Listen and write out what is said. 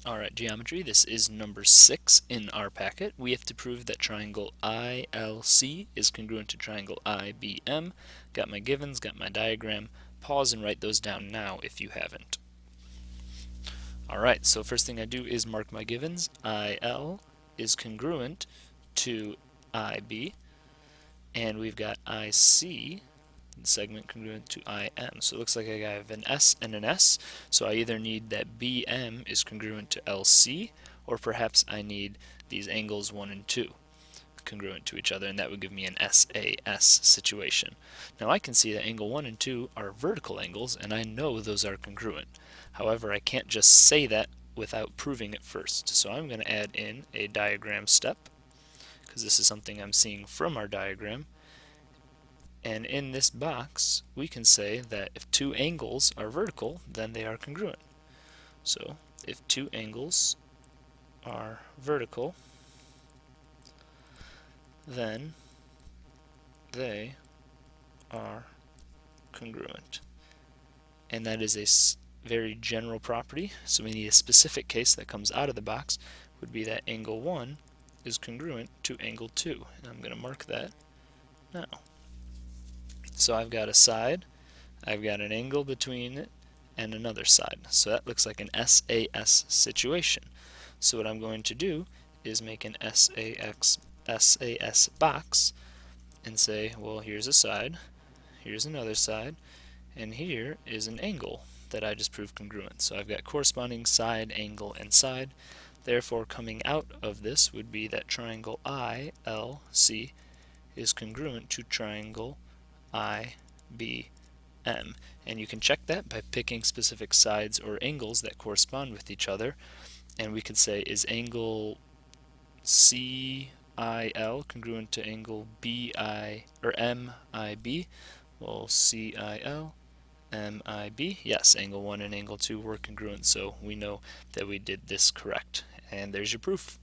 Alright, geometry, this is number 6 in our packet. We have to prove that triangle ILC is congruent to triangle IBM. Got my givens, got my diagram. Pause and write those down now if you haven't. Alright, so first thing I do is mark my givens. IL is congruent to IB, and we've got IC, segment congruent to IM. So it looks like I have an S and an S, so I either need that BM is congruent to LC, or perhaps I need these angles 1 and 2 congruent to each other, and that would give me an SAS situation. Now I can see that angle 1 and 2 are vertical angles, and I know those are congruent. However, I can't just say that without proving it first. So I'm going to add in a diagram step, because this is something I'm seeing from our diagram. And in this box, we can say that if two angles are vertical, then they are congruent. So if two angles are vertical, then they are congruent. And that is a very general property, so we need a specific case that comes out of the box, would be that angle 1 is congruent to angle 2. And I'm going to mark that now. So I've got a side, I've got an angle between it, and another side. So that looks like an SAS situation. So what I'm going to do is make an SAS box and say, well, here's a side, here's another side, and here is an angle that I just proved congruent. So I've got corresponding side, angle, and side. Therefore, coming out of this would be that triangle ILC is congruent to triangle IBM. And you can check that by picking specific sides or angles that correspond with each other. And we could say, is angle CIL congruent to angle BI or MIB? Well, CIL, MIB. Yes, angle 1 and angle 2 were congruent, so we know that we did this correct. And there's your proof.